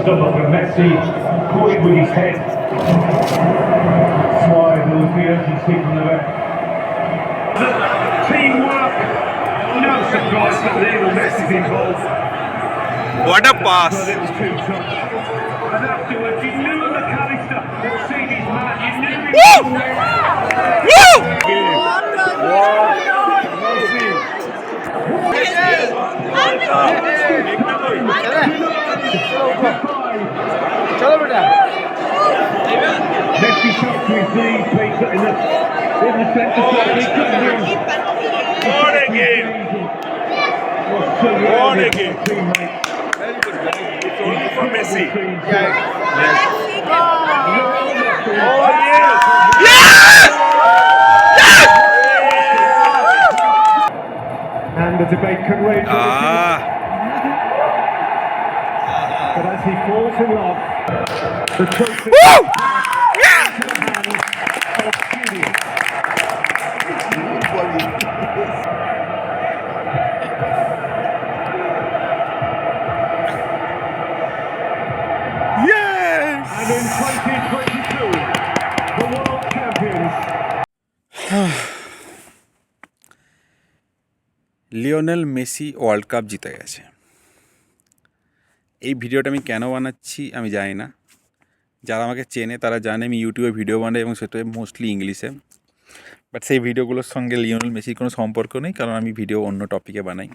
stomach and Messi caught it with his head. That's why there was the urgency from the back. Teamwork. No surprise that Lionel Messi's involved. What a pass! But it was too tough. And afterwards, you knew McAllister had seen his man. You knew he was चलो बेटा Messi shot to his knees, Peter, in the centre circle. He couldn't do it. What a game! Was so What a rewarded game. for his teammate. It's only for Messi. Oh, and the debate can rage on. Ah, But as he falls in love, the trophy woo! into the hands of Julian. Yes! And in 2022, the world champions. Lionel Messi world cup জিতে গেছে। এই ভিডিওটা আমি কেন বানাচ্ছি আমি জানি না। যারা আমাকে চেনে তারা জানে আমি ইউটিউবে ভিডিও বানাই এবং সেটা মোস্টলি ইংলিশে। বাট সেই ভিডিওগুলোর সঙ্গে লিওনেল মেসির কোনো সম্পর্ক নেই, কারণ আমি ভিডিও অন্য টপিকে বানাই।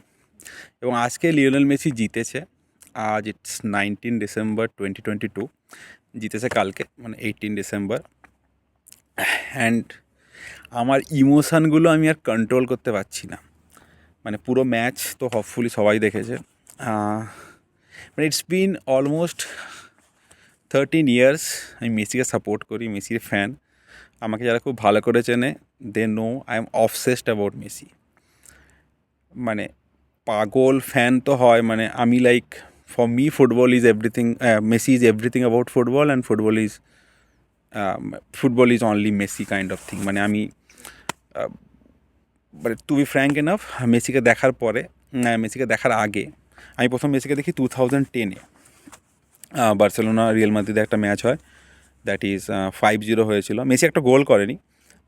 এবং আজকে লিওনেল মেসি জিতেছে। আজ ইটস 19 ডিসেম্বর 2022, জিতেছে কালকে মানে 18 ডিসেম্বর। অ্যান্ড আমার ইমোশানগুলো আমি আর কন্ট্রোল করতে পারছি না। মানে পুরো ম্যাচ তো হোপফুলি সবাই দেখেছে। মানে ইটস বিন অলমোস্ট 13 ইয়ার্স আমি মেসিকে সাপোর্ট করি, মেসির ফ্যান। আমাকে যারা খুব ভালো করে চেনে they know I am obsessed about Messi. মানে পাগল ফ্যান তো হয়, মানে আমি like for me football is everything, Messi is everything about football and football is only Messi kind of thing. মানে আমি মানে টু বি ফ্র্যাঙ্ক এনাফ, মেসিকে দেখার পরে, মেসিকে দেখার আগে আমি প্রথম মেসিকে দেখি 2010-এ বার্সেলোনা রিয়াল মাদ্রিদে একটা ম্যাচ হয়, দ্যাট ইজ 5-0 হয়েছিল। মেসি একটা গোল করেনি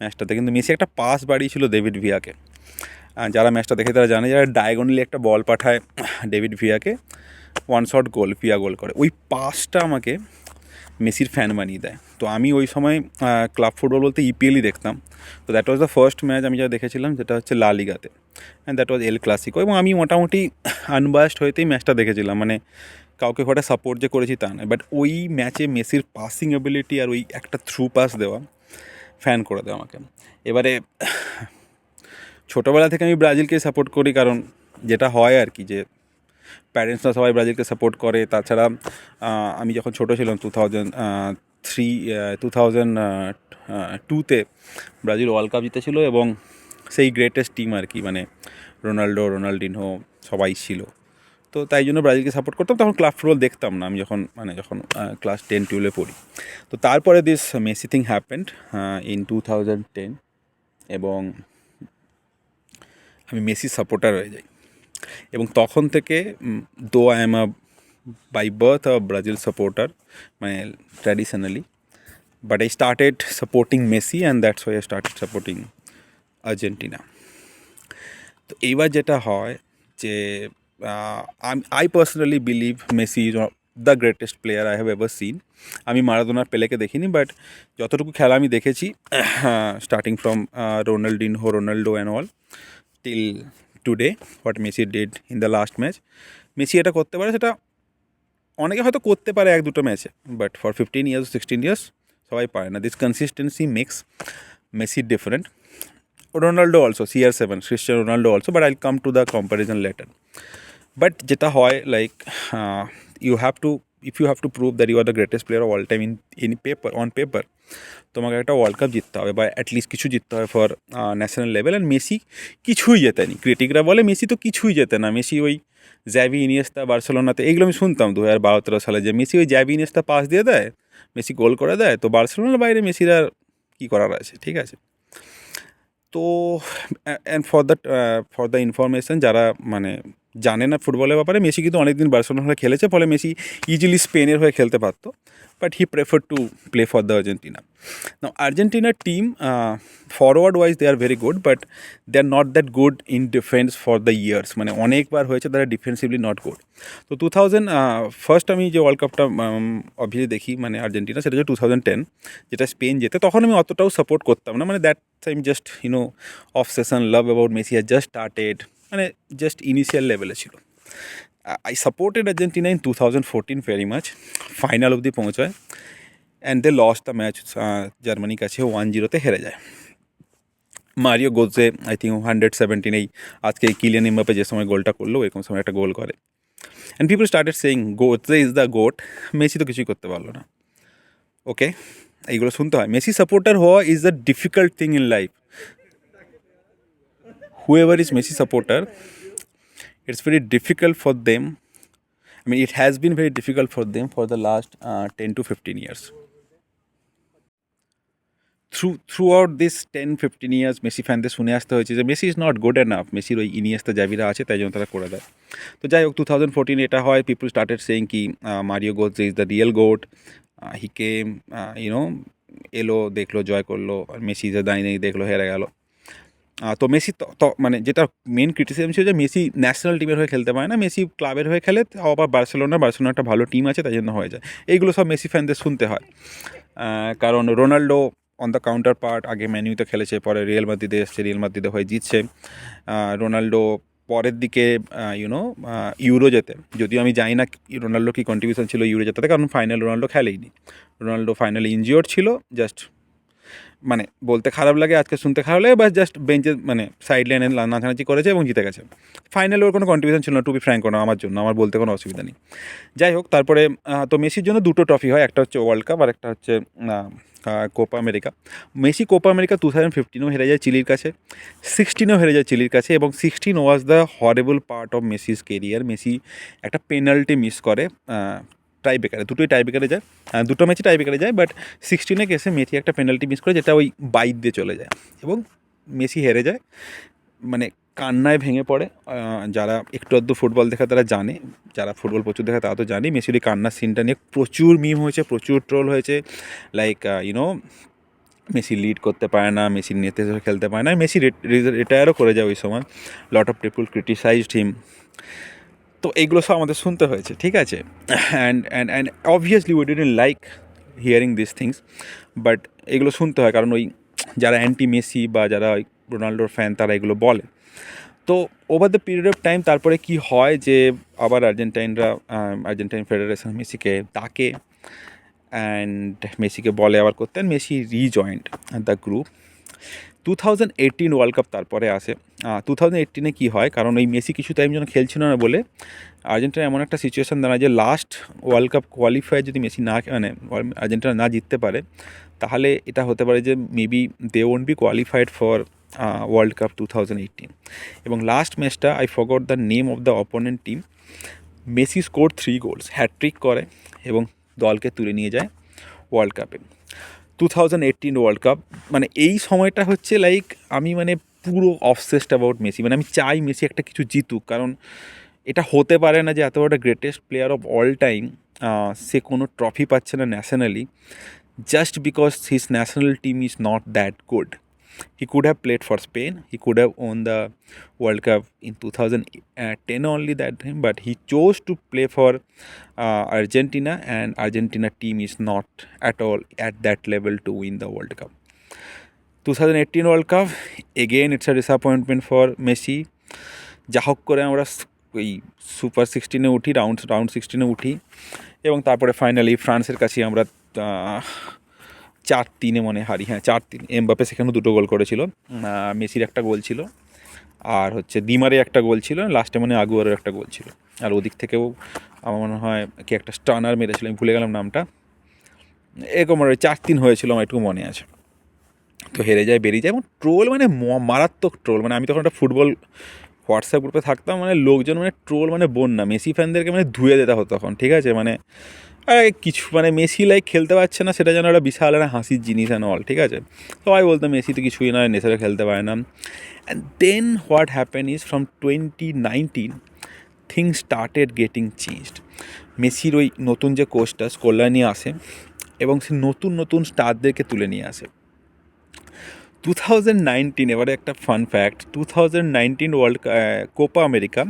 ম্যাচটাতে, কিন্তু মেসি একটা পাস বাড়িয়েছিল ডেভিড ভিয়াকে। যারা ম্যাচটা দেখে তারা জানে, যারা ডায়াগোনালি একটা বল পাঠায় ডেভিড ভিয়াকে, one shot goal, Villa goal করে। ওই পাসটা আমাকে মেসির ফ্যান বানিয়ে দেয়। তো আমি ওই সময় ক্লাব ফুটবল বলতে ইপিএলই দেখতাম। তো that was the first match আমি যা দেখেছিলাম, যেটা হচ্ছে লা লিগাতে, and that was El Clasico. এবং আমি মোটামুটি আনবায়াসড হয়েতেই ম্যাচটা দেখেছিলাম, মানে কাউকে ঘটা সাপোর্ট যে করেছি তা নয়। বাট ওই ম্যাচে মেসির পাসিং অ্যাবিলিটি আর ওই একটা থ্রু পাস দেওয়া ফ্যান করে দেয় আমাকে। এবারে ছোটোবেলা থেকে আমি ব্রাজিলকে সাপোর্ট করি, কারণ যেটা হয় আর কি, যে প্যারেন্টসরা সবাই ব্রাজিলকে সাপোর্ট করে। তাছাড়া আমি যখন ছোটো ছিলাম 2002-তে ব্রাজিল ওয়ার্ল্ড কাপ জিতেছিল, এবং সেই গ্রেটেস্ট টিম আর কি, মানে রোনাল্ডো, রোনাল্ডিনহো সবাই ছিল। তো তাই জন্য ব্রাজিলকে সাপোর্ট করতাম। তখন ক্লাব ফুটবল দেখতাম না আমি, যখন ক্লাস 10-12-এ পড়ি। তো তারপরে this Messi thing happened in 2010, এবং আমি মেসি সাপোর্টার হয়ে যাই। এবং তখন থেকে though I am by birth Brazil supporter, মানে traditionally, but I started supporting Messi and that's why I started supporting Argentina. তো এইবার যেটা হয় যে I personally believe Messi is the greatest player I have ever seen. আমি মারাদোনার পেলেকে দেখিনি, বাট যতটুকু খেলা আমি দেখেছি, starting from Ronaldo and all till today, what Messi did in the last match, Messi এটা করতে পারে, সেটা অনেকে হয়তো করতে পারে 1-2 ম্যাচে, বাট ফর 15 ইয়ার্স 16 ইয়ার্স সবাই পারে না। This consistency makes Messi different. Ronaldo also, CR7, Cristiano Ronaldo also, but I'll come to the comparison later. But যেটা হয়, like you have to, if you have to prove that you are the greatest player of all time on paper, তোমাকে একটা world cup জিততে হবে, বা at least কিছু জিততে হবে for national level. And Messi কিছুই জেতেনি। ক্রিটিকরা বলে মেসি তো কিছুই জেতে না, মেসি ওই জ্যাভি ইনিয়েস্তা বার্সেলোনাতে, এইগুলো আমি শুনতাম 2012-13 সালে, যে মেসি ওই জ্যাভি ইনিয়েস্তা পাস দিয়ে দেয়, মেসি গোল করে দেয়, তো বার্সেলোনার বাইরে মেসির আর কী করার আছে, ঠিক আছে। তো অ্যান্ড ফর দ্য ইনফরমেশন, যারা মানে জানে না ফুটবলের ব্যাপারে, মেসি কিন্তু অনেকদিন বার্সেলোনার হয়ে খেলেছে, ফলে মেসি ইজিলি স্পেনের হয়ে খেলতে পারতো, but he prefer to play for the Argentina. Now আর্জেন্টিনার team forward wise they are very good, but they are not that good in defence for the years, মানে অনেকবার হয়েছে তারা ডিফেন্সিভলি নট গুড। তো 2000 ফার্স্ট আমি যে world কাপটা obviously দেখি মানে আর্জেন্টিনা, সেটা হচ্ছে 2010, যেটা স্পেন যেতে। তখন আমি অতটাও সাপোর্ট করতাম না, মানে that time just you know obsession love about Messi has just started, মানে জাস্ট ইনিশিয়াল লেভেলে ছিল। I supported Argentina in 2014 very much, final অবধি পৌঁছায়, and they lost the match, জার্মানির কাছে 1-0 হেরে যায়। মারিও গোজে আই থিঙ্ক 117, এই আজকে কিলিয়ান এমবাপে যে সময় গোলটা করলো এরকম সময় একটা গোল করে, and people started saying Gotze is the GOAT. Messi তো কিছুই করতে পারলো না। ওকে, এইগুলো শুনতে হয়। মেসি সাপোর্টার হওয়া is the difficult thing in life. Whoever is Messi supporter, it's very difficult for them. I mean, it has been very difficult for them for the last 10 to 15 years. Throughout this 10-15 years, Messi ফ্যানদের শুনে আসতে হয়েছে যে Messi is not good enough, মেসির ওই Iniesta জাভিরা আছে, তাই জন্য তারা করে দেয়। তো যাই হোক, 2014 এটা হয়, পিপল স্টার্টেড সেইং কি Mario Gotze is the real GOAT. He came, you know, এলো, দেখলো, জয় করলো, আর মেসি যে দাঁড়িয়ে নেই, দেখলো, হেরে গেল। তো মেসি তো মানে যেটা মেন ক্রিটিসিজম ছিল যে মেসি ন্যাশনাল টিমের হয়ে খেলতে পারে না, মেসি ক্লাবের হয়ে খেলে, আবার বার্সেলোনা একটা ভালো টিম আছে, তাই জন্য হয়ে যায়। এইগুলো সব মেসি ফ্যানদের শুনতে হয়। কারণ Ronaldo on the counter part, আগে ম্যানিউতে খেলেছে, পরে রিয়াল মাদ্রিদে এসছে, রিয়াল মাদ্রিদে হয়ে জিতছে। রোনাল্ডো পরের দিকে ইউনো ইউরো যেতে, যদিও আমি জানি না রোনাল্ডো কী কন্ট্রিবিউশন ছিল ইউরো জেতাতে, কারণ ফাইনাল রোনাল্ডো খেলেইনি। রোনাল্ডো ফাইনালে ইনজিওর্ড ছিল, জাস্ট মানে বলতে খারাপ লাগে, আজকে শুনতে খারাপ লাগে, বাস জাস্ট বেঞ্চে মানে সাইড লাইনে নাচানাচি করেছে এবং জিতে গেছে। ফাইনালে ওর কোনো কন্ট্রিবিউশন ছিল না, টু বি ফ্র্যাঙ্ক, কোনো আমার জন্য, আমার বলতে কোনো অসুবিধা নেই। যাই হোক, তারপরে তো মেসির জন্য দুটো ট্রফি হয়, একটা হচ্ছে ওয়ার্ল্ড কাপ আর একটা হচ্ছে Copa America. Messi Copa America 2015 হেরে যায় চিলির কাছে, 16 হেরে যায় চিলির কাছে, এবং 16 was the horrible part of Messi's career. Messi একটা পেনাল্টি মিস করে টাইব্রেকারে, দুটোই টাইব্রেকারে যায়, দুটো ম্যাচে টাইব্রেকারে যায়, বাট 16 কেসে মেসি একটা পেনাল্টি মিস করে, যেটা ওই বাইক দিয়ে চলে যায় এবং মেসি হেরে যায়, মানে কান্নায় ভেঙে পড়ে। যারা একটু আধটু ফুটবল দেখা তারা জানে, যারা ফুটবল প্রচুর দেখা তারা তো জানে, মেসির এই কান্নার সিনটা নিয়ে প্রচুর মিম হয়েছে, প্রচুর ট্রোল হয়েছে, লাইক ইউনো মেসি লিড করতে পারে না, মেসির নেতে খেলতে পারে না, মেসি রিটায়ারও করে যায় ওই সময়, লট অফ পিপল ক্রিটিসাইজড হিম। তো এইগুলো সব আমাদের শুনতে হয়েছে, ঠিক আছে, and obviously we didn't like hearing this things, but এগুলো শুনতে হয়, কারণ ওই যারা অ্যান্টি মেসি বা যারা ওই রোনাল্ডোর ফ্যান তারা এগুলো বলে। তো over the period of time তারপরে কি হয় যে আবার আর্জেন্টাইন ফেডারেশন মেসিকে ডাকে অ্যান্ড মেসিকে বলে আবার করতে, and Messi rejoined the group. 2018 world cup তারপরে আসে। 2018 কী হয়, কারণ ওই মেসি কিছু টাইম যেন খেলছিল না বলে আর্জেন্টিনা এমন একটা সিচুয়েশান দাঁড়ায় যে লাস্ট ওয়ার্ল্ড কাপ কোয়ালিফায়ার যদি মেসি না মানে আর্জেন্টিনা না জিততে পারে, তাহলে এটা হতে পারে যে maybe they won't be qualified for world cup 2018। এবং লাস্ট ম্যাচটা I forgot the name of the opponent team, Messi score 3 goals, hattrick করে এবং দলকে তুলে নিয়ে যায় ওয়ার্ল্ড কাপে। 2018 ওয়ার্ল্ড কাপ, মানে এই সময়টা হচ্ছে লাইক আমি মানে পুরো অবসেসড অ্যাবাউট মেসি, মানে আমি চাই মেসি একটা কিছু জিতুক, কারণ এটা হতে পারে না যে এত বড় greatest player of all time সে কোনো ট্রফি পাচ্ছে না nationally, just because his national team is not that good. He could have played for Spain, he could have won the World Cup in 2010 only that time, but he chose to play for Argentina, and Argentina team is not at all at that level to win the World Cup. 2018 World Cup, again it's a disappointment for Messi. যা হোক করে আমরা ওই super 16-এ উঠি, round 16-এ উঠি, এবং তারপরে finally ফ্রান্সের কাছে আমরা 4-3 মনে হারি, হ্যাঁ 4-3। এমবাপে সেখানে 2 গোল করেছিল, মেসির একটা গোল ছিল, আর হচ্ছে দিমারে একটা গোল ছিল, লাস্টে মানে আগুয়ারের একটা গোল ছিল, আর ওদিক থেকেও আমার মনে হয় কি একটা স্টানার মেরেছিল, আমি ভুলে গেলাম নামটা, এরকম 4-3 হয়েছিল, আমার একটু মনে আছে। তো হেরে যায়, বেরিয়ে যায়, এবং ট্রোল মানে মারাত্মক ট্রোল, মানে আমি তখন একটা ফুটবল হোয়াটসঅ্যাপ গ্রুপে থাকতাম, মানে লোকজন মানে ট্রোল মানে বন্যা, মেসি ফ্যানদেরকে মানে ধুয়ে দিতে হতো তখন, ঠিক আছে, মানে কিছু মানে মেসি লাইক খেলতে পারছে না সেটা যেন একটা বিশাল একটা হাসির জিনিস অ্যান্ড অল, ঠিক আছে। সবাই বলতো মেসি তো কিছুই নয়, নেশারে খেলতে পারে না। And then what happen is from 2019 things started getting changed. মেসির ওই নতুন যে কোচটা স্কোলানি আসে এবং সে নতুন নতুন স্টারদেরকে তুলে নিয়ে আসে। 2019, এবারে একটা ফান ফ্যাক্ট, 2019 কোপা আমেরিকা,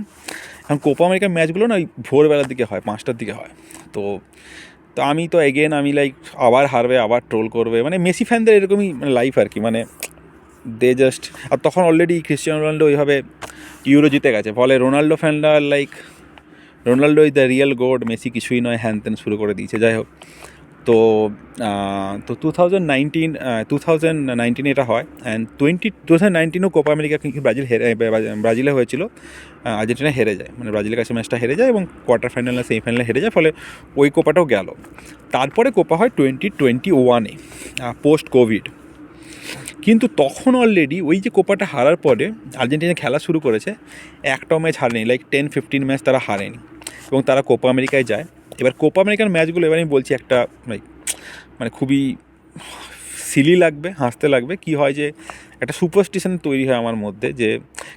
এখন কোপা আমেরিকার ম্যাচগুলো না ওই ভোরবেলার দিকে হয়, 5টার দিকে হয়। তো তো আমি তো এগেন আমি লাইক আবার হারবে, আবার ট্রোল করবে, মানে মেসি ফ্যানদের এরকমই মানে লাইফ আর কি, মানে দে জাস্ট, আর তখন অলরেডি ক্রিস্টিয়ানো রোনাল্ডো ওইভাবে ইউরো জিতে গেছে, ফলে রোনাল্ডো ফ্যানরা like Ronaldo is the real GOAT, Messi কিছুই নয়, হ্যান ত্যান শুরু করে দিয়েছে। যাই হোক, তো তো 2019 এটা হয়, অ্যান্ড 2019ও কোপা আমেরিকা কিন্তু ব্রাজিলে হয়েছিল, আর্জেন্টিনা হেরে যায়, মানে ব্রাজিলের কাছে ম্যাচটা হেরে যায় এবং কোয়ার্টার ফাইনাল না সেমিফাইনালে হেরে যায়, ফলে ওই কোপাটাও গেল। তারপরে কোপা হয় 2021-এ, পোস্ট কোভিড। কিন্তু তখন অলরেডি ওই যে কোপাটা হারার পরে আর্জেন্টিনা খেলা শুরু করেছে, একটাও ম্যাচ হারেনি, লাইক 10-15 ম্যাচ তারা হারেনি এবং তারা কোপা আমেরিকায় যায়। এবার কোপা আমেরিকার ম্যাচগুলো এবার আমি বলছি একটা লাইক মানে খুবই সিলি লাগবে, হাসতে লাগবে। কি হয় যে একটা সুপারস্টিশন তৈরি হয় আমার মধ্যে, যে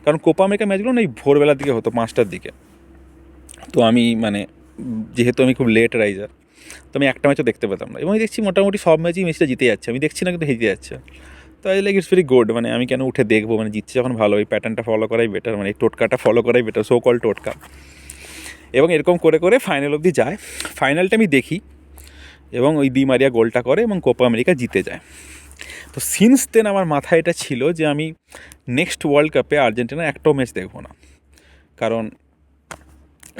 কারণ কোপা আমেরিকার ম্যাচগুলো না এই ভোরবেলার দিকে হতো, 5টার দিকে। তো আমি মানে যেহেতু আমি খুব লেট রাইজার, তো আমি একটা ম্যাচও দেখতে পেতাম না, এবং দেখছি মোটামুটি সব ম্যাচই মেসিটা জিতে যাচ্ছে, আমি দেখছি না কিন্তু হেরে যাচ্ছে। তো I like it's very good, মানে আমি কেন উঠে দেখবো, মানে জিতছে যখন ভালো, এই প্যাটার্নটা ফলো করাই বেটার, মানে এই টোটকাটা ফলো করাই বেটার, সো কল টোটকা। এবং এরকম করে করে ফাইনাল অবধি যায়, ফাইনালটা আমি দেখি এবং ওই দি মারিয়া গোলটা করে এবং কোপা আমেরিকা জিতে যায়। তো সিন্স দেন আমার মাথায় এটা ছিল যে আমি নেক্সট ওয়ার্ল্ড কাপে আর্জেন্টিনা একটাও ম্যাচ দেখবো না, কারণ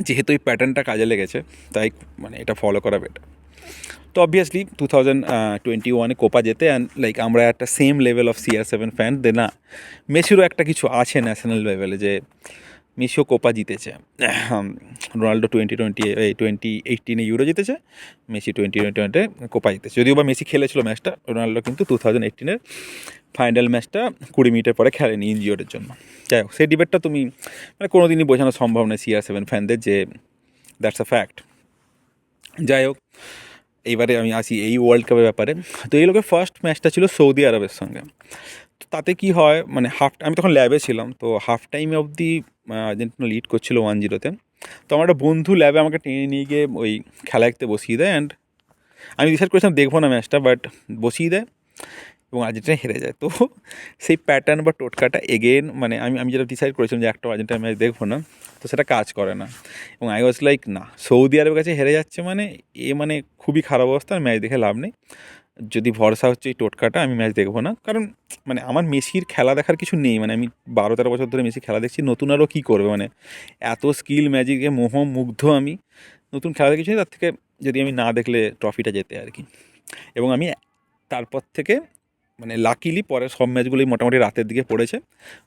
যেহেতু এই প্যাটার্নটা কাজে লেগেছে, তাই মানে এটা ফলো করা বেটার। তো অবভিয়াসলি 2021-এ কোপা যেতে, অ্যান্ড লাইক আমরা একটা same level of CR7 fan দে না, মেসিরও একটা কিছু আছে ন্যাশনাল লেভেলে, যে মেসিও কোপা জিতেছে। রোনাল্ডো 2018-এ ইউরো জিতেছে, মেসি 2020-এ কোপা জিতেছে। যদিও বা মেসি খেলেছিল ম্যাচটা, রোনাল্ডো কিন্তু 2018-এর ফাইনাল ম্যাচটা 20 মিনিটের পরে খেলেনি ইনজিওরের জন্য। যাই হোক, সেই ডিবেটটা তুমি মানে কোনো দিনই বোঝানো সম্ভব নয় CR7 ফ্যানদের, যে দ্যাটস আ ফ্যাক্ট। যাই হোক, এইবারে আমি আসি এই ওয়ার্ল্ড কাপের ব্যাপারে। তো এই লোকের ফার্স্ট ম্যাচটা ছিল সৌদি আরবের সঙ্গে। তো তাতে কি হয়, মানে আমি তখন ল্যাবে ছিলাম, তো হাফ টাইমে অবধি আর্জেন্টিনা লিড করছিল 1-0-তে। তো আমার একটা বন্ধু ল্যাবে আমাকে টেনে নিয়ে গিয়ে ওই খেলা দেখতে বসিয়ে দেয়, অ্যান্ড আমি ডিসাইড করেছিলাম দেখবো না ম্যাচটা, বাট বসিয়ে দেয় এবং আর্জেন্টিনা হেরে যায়। তো সেই প্যাটার্ন বা টোটকাটা এগেন, মানে আমি যেটা ডিসাইড করেছিলাম যে একটা আর্জেন্টিনা ম্যাচ দেখবো না, তো সেটা কাজ করে না। এবং আই ওয়াজ লাইক, না, সৌদি আরবের কাছে হেরে যাচ্ছে মানে মানে খুবই খারাপ অবস্থা, আর ম্যাচ দেখে লাভ নেই। যদি ভরসা হচ্ছে এই টোটকাটা, আমি ম্যাচ দেখবো না, কারণ মানে আমার মেসির খেলা দেখার কিছু নেই, মানে আমি 12-13 বছর ধরে মেসি খেলা দেখছি, নতুন আরও কী করবে, মানে এত স্কিল ম্যাজিকে মুগ্ধ আমি, নতুন খেলা দেখেছি, তার থেকে যদি আমি না দেখলে ট্রফিটা যেতে আর কি। এবং আমি তারপর থেকে মানে লাকিলি পরে সব ম্যাচগুলোই মোটামুটি রাতের দিকে পড়েছে,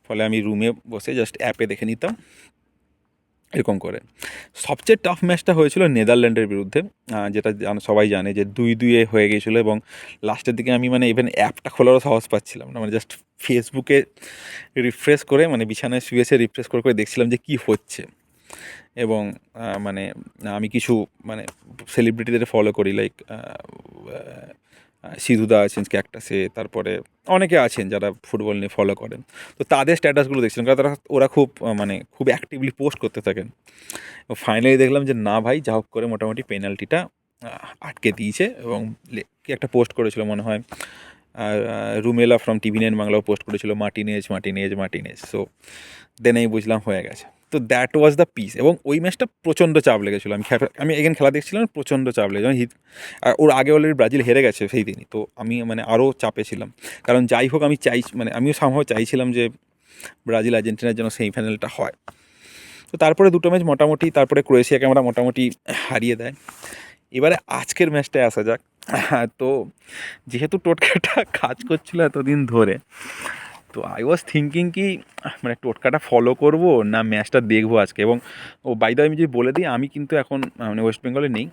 ফলে আমি রুমে বসে জাস্ট অ্যাপে দেখে নিতাম এরকম করে। সবচেয়ে টাফ ম্যাচটা হয়েছিল নেদারল্যান্ডের বিরুদ্ধে, যেটা সবাই জানে যে 2-2 হয়ে গিয়েছিলো, এবং লাস্টের দিকে আমি মানে ইভেন অ্যাপটা খোলারও সাহস পাচ্ছিলাম না, মানে জাস্ট ফেসবুকে রিফ্রেশ করে, মানে বিছানায় শুয়ে রিফ্রেশ করে করে দেখছিলাম যে কী হচ্ছে। এবং মানে আমি কিছু মানে সেলিব্রিটিদের ফলো করি, লাইক সিধুদা আছেন ক্যাকটাসে, তারপরে অনেকে আছেন যারা ফুটবল নিয়ে ফলো করেন, তো তাদের স্ট্যাটাসগুলো দেখছিলাম, কারণ ওরা খুব মানে খুব অ্যাক্টিভলি পোস্ট করতে থাকেন। ফাইনালি দেখলাম যে না ভাই, যা হোক করে মোটামুটি পেনাল্টিটা আটকে দিয়েছে, এবং কি একটা পোস্ট করেছিল মনে হয়, আর রুমেলা ফ্রম TV9 বাংলাও পোস্ট করেছিল মার্টিনেজ। সো দেন আমি বুঝলাম হয়ে গেছে। তো দ্যাট ওয়াজ দ্য পিস। এবং ওই ম্যাচটা প্রচণ্ড চাপ লেগেছিলো, আমি এগেন খেলা দেখছিলাম, প্রচণ্ড চাপ লেগেছিল। আর ওর আগে অলরেডি ব্রাজিল হেরে গেছে সেই দিনই, তো আমি মানে আরও চাপে ছিলাম, কারণ যাই হোক আমি মানে আমিও সম্ভব চাইছিলাম যে ব্রাজিল আর্জেন্টিনার জন্য সেমিফাইনালটা হয়। তো তারপরে দুটো ম্যাচ মোটামুটি, তারপরে ক্রোয়েশিয়াকে আমরা মোটামুটি হারিয়ে দেয়। এবারে আজকের ম্যাচটায় আসা যাক। তো যেহেতু টোটকাটা কাজ করছিল এতদিন ধরে, তো আই ওয়াজ থিঙ্কিং কি মানে টোটকাটা ফলো করব না ম্যাচটা দেখবো আজকে। এবং বাই দ্য ওয়ে আমি যদি বলে দিই, আমি কিন্তু এখন মানে ওয়েস্ট বেঙ্গলে নেই,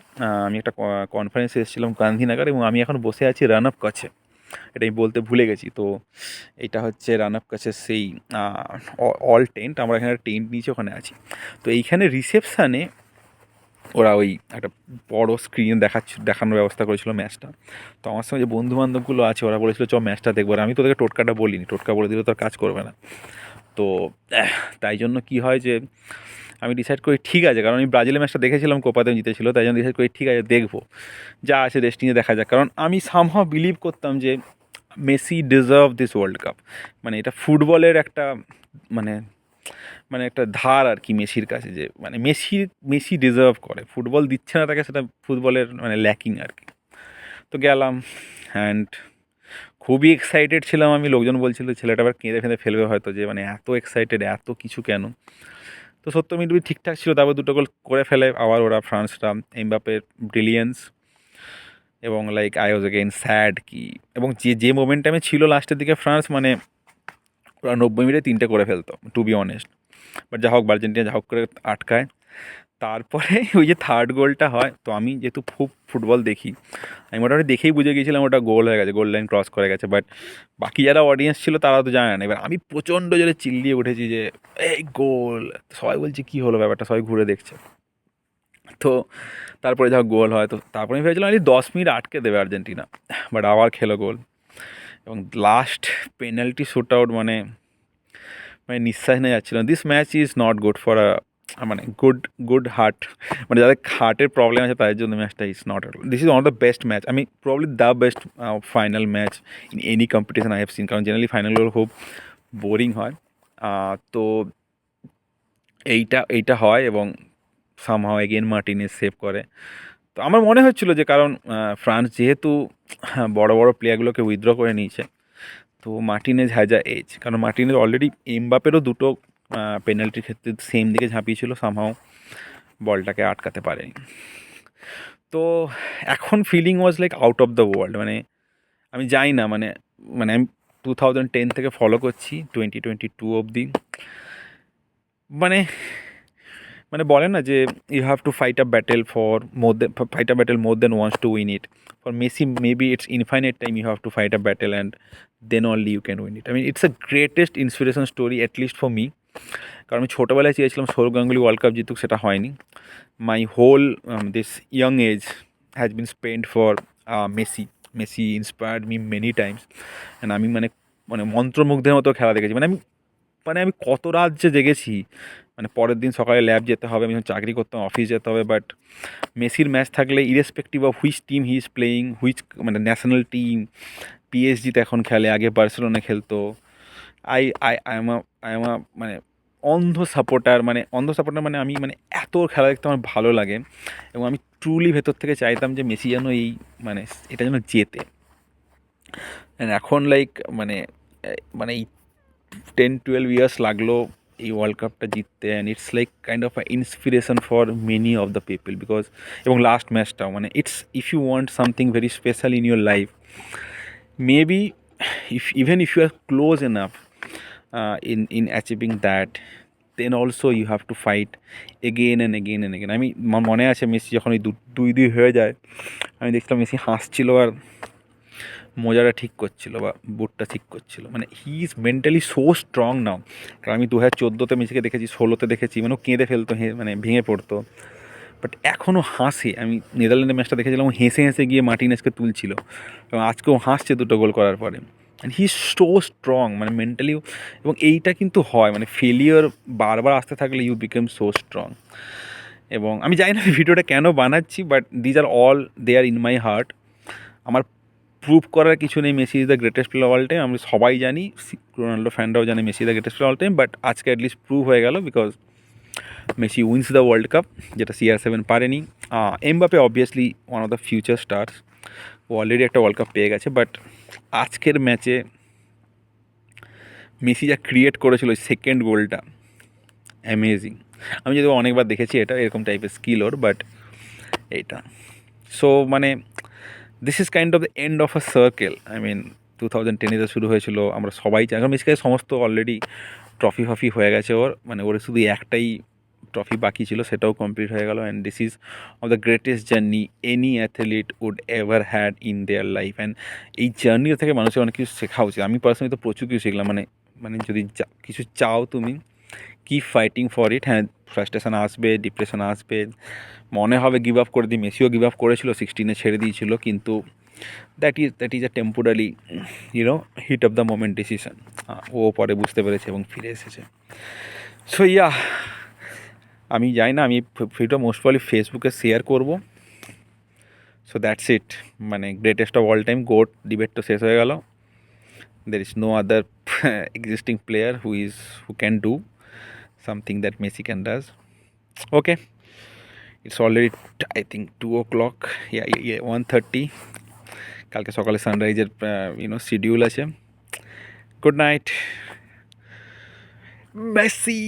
আমি একটা কনফারেন্সে এসেছিলাম গান্ধীনগর, এবং আমি এখন বসে আছি রান আপ কাছে, এটা আমি বলতে ভুলে গেছি। তো এটা হচ্ছে রান আপ কাছে সেই অল টেন্ট, আমরা এখানে টেন্ট নিচে ওখানে আছি। তো এইখানে রিসেপশানে ওরা ওই একটা বড় স্ক্রিন দেখানোর ব্যবস্থা করেছিল ম্যাচটা। তো আমার সঙ্গে যে বন্ধুবান্ধবগুলো আছে ওরা বলেছিল চ ম্যাচটা দেখবো, আর আমি তোদেরকে টোটকাটা বলিনি, টোটকা বলে দিলে তো আর কাজ করবে না। তো তাই জন্য কি হয় যে আমি ডিসাইড করি ঠিক আছে, কারণ আমি ব্রাজিলের ম্যাচটা দেখেছিলাম, কোপাতে জিতেছিল, তাই জন্য ডিসাইড করি ঠিক আছে দেখবো, যা আছে ডেস্টিনি দেখা যাক। কারণ আমি সামহাও বিলিভ করতাম যে Messi deserve this world cup, মানে এটা ফুটবলের একটা মানে মানে একটা ধার আর কি মেসির কাছে, যে মানে মেসি ডিজার্ভ করে, ফুটবল দিচ্ছে না তাকে, সেটা ফুটবলের মানে ল্যাকিং আর কি। তো গেলাম অ্যান্ড খুবই এক্সাইটেড ছিলাম আমি, লোকজন বলছিল ছেলেটা আবার কেঁদে ফেঁদে ফেলবে হয়তো, যে মানে এত এক্সাইটেড, এত কিছু কেন। তো 70 মিনিট ঠিকঠাক ছিল, তারপর দুটো গোল করে ফেলে আবার ওরা, ফ্রান্সরা, এমবাপ্পের ব্রিলিয়েন্স, এবং like I was again sad কি, এবং যে মোমেন্টামে ছিল লাস্টের দিকে ফ্রান্স, মানে ওরা 90 মিনিটে 3টে করে ফেলতো, টু বি অনেস্ট। বাট যা হোক, আর্জেন্টিনা যা হোক করে আটকায়। তারপরে ওই যে থার্ড গোলটা হয়, তো আমি যেহেতু খুব ফুটবল দেখি, আমি মোটামুটি দেখেই বুঝে গিয়েছিলাম ওটা গোল হয়ে গেছে, গোল লাইন ক্রস করে গেছে। বাট বাকি যারা অডিয়েন্স ছিল তারা তো জানে না। এবার আমি প্রচণ্ড জোরে চিল্লিয়ে উঠেছি যে এই গোল, সবাই বলছে কী হলো ব্যাপারটা, সবাই ঘুরে দেখছে। তো তারপরে যা গোল হয়, তো তারপরে আমি ভেবেছিলাম 10 মিনিট আটকে দেবে আর্জেন্টিনা, বাট আবার খেলো গোল। এবং লাস্ট পেনাল্টি শ্যুট আউট, মানে মানে নিঃশ্বাস নিয়ে যাচ্ছিল। This match is not good for মানে গুড হার্ট, মানে যাদের হার্টের প্রবলেম আছে তাদের জন্য ম্যাচটা is not, this is one of the best match, আমি probably the best final match in any competition I have seen. কারণ জেনারেলি ফাইনালগুলো খুব বোরিং হয়, তো এইটা হয়, এবং সামহাও এগেন মার্টিনেজ সেভ করে। তো আমার মনে হচ্ছিল যে কারণ ফ্রান্স যেহেতু বড় বড় প্লেয়ারগুলোকে উইথড্র করে নিয়েছে, তো মার্টিনেজ হ্যাজ আ এজ, কারণ মার্টিনেজ অলরেডি এমবাপেরও দুটো পেনাল্টির ক্ষেত্রে সেম দিকে ঝাঁপিয়েছিল, সামহাও বলটাকে আটকাতে পারেনি। তো এখন feeling was like out of the world, মানে আমি যাই না, মানে মানে আমি 2010 থেকে ফলো করছি 2022 অবধি, মানে মানে বলে না যে you have to fight a battle for more than once to win it. For Messi maybe it's infinite time you have to fight a battle and then only you can win it. I mean it's a greatest inspiration story at least for me. কারণ আমি ছোটোবেলায় চেয়েছিলাম Sourav Ganguly world cup জিতুক, সেটা হয়নি। My whole this young age has been spend for Messi inspired me many Times, and আমি মানে মানে মন্ত্রমুগ্ধের মতো খেলা দেখেছি। মানে আমি কত রাত যে জেগেছি, মানে পরের দিন সকালে ল্যাব যেতে হবে, আমি যখন চাকরি করতাম অফিস যেতে হবে, বাট মেসির ম্যাচ থাকলে irrespective of which team he is playing, মানে ন্যাশনাল টিম, পিএসজিতে এখন খেলে, আগে বার্সেলোনা খেলতো, আই আই আই এম মানে অন্ধ সাপোর্টার, মানে আমি মানে এত খেলা দেখতে আমার ভালো লাগে, এবং আমি ট্রুলি ভেতর থেকে চাইতাম যে মেসি যেন এই মানে এটা যেন জেতে। এখন লাইক মানে মানে এই 10-12 ইয়ার্স লাগলো এই ওয়ার্ল্ড কাপটা জিততে, and it's like kind of inspiration for many of the people, because এবং লাস্ট ম্যাচটাও মানে it's, if you want something very special in your life, maybe even if you are close enough in achieving that, then also you have to fight again and again and again. আমি মনে আছে Messi যখন ওই 2-2 হয়ে যায়, আমি দেখলাম Messi হাসছিল আর মোজাটা ঠিক করছিল বা বুটটা ঠিক করছিল, মানে he is mentally so strong now. কারণ আমি 2014-তে মেসিকে দেখেছি, 2016-তে দেখেছি, মানে ও কেঁদে ফেলতো, মানে ভেঙে পড়তো, বাট এখনও হাসে। আমি নেদারল্যান্ডের ম্যাচটা দেখেছিলাম, ও হেসে হেসে গিয়ে মার্টিনেজকে তুলছিল, এবং আজকেও হাসছে 2টো গোল করার পরে। And he is so strong, মানে মেন্টালিও, এবং এইটা কিন্তু হয়, মানে ফেলিওর বারবার আসতে থাকলে ইউ বিকেম সো স্ট্রং। এবং আমি জানি না ভিডিওটা কেন বানাচ্ছি, but these are all they are in my heart. আমার প্রুভ করার কিছু নেই Messi is the greatest player all time, আমরা সবাই জানি, রোনাল্ডো ফ্যানরাও জানে Messi the greatest player all time, but আজকে অ্যাটলিস্ট প্রুভ হয়ে গেল, because Messi wins the world cup, যেটা CR7 পারেনি। Mbappe obviously one of the future stars, ও অলরেডি একটা ওয়ার্ল্ড কাপ পেয়ে গেছে, বাট আজকের ম্যাচে মেসি যা ক্রিয়েট করেছিল ওই সেকেন্ড গোলটা, অ্যামেজিং। আমি যদি অনেকবার দেখেছি এটা, এরকম টাইপের স্কিল ওর, বাট এইটা সো মানে this is kind of the end of a circle. I mean 2010-এ শুরু হয়েছিল, আমরা সবাই চাই, কারণ মেসিকে সমস্ত অলরেডি ট্রফি হয়ে গেছে ওর, মানে ওর শুধু একটাই ট্রফি বাকি ছিল, সেটাও কমপ্লিট হয়ে গেল। And this is of the greatest journey any athlete would ever had in their life. And এই জার্নি থেকে মানুষের অনেক কিছু শেখা উচিত। আমি পার্সোনালি তো প্রচুর কিছু শিখলাম, মানে যদি কিছু চাও তুমি, কিপ ফাইটিং ফর ইট। হ্যাঁ, ফ্রাস্ট্রেশন আসবে, ডিপ্রেশন আসবে, মনে হবে গিভ আপ করে দিই, মেসিও গিভ আপ করেছিল, 16-এ ছেড়ে দিয়েছিল, কিন্তু that is a temporary heat of the moment decision. ও পরে বুঝতে পেরেছে এবং ফিরে এসেছে। সো ইয়া, আমি জানি না, আমি ভিডিওটা মোস্ট প্রবলি ফেসবুকে শেয়ার করব। সো দ্যাটস ইট, মানে greatest of all time goat debate তো শেষ হয়ে গেল। There is no other existing player who can do something that Messi can does. Okay, it's already I think 2 o'clock, 1:30। কালকে সকালে সানরাইজের শিডিউল আছে। Good night Messi.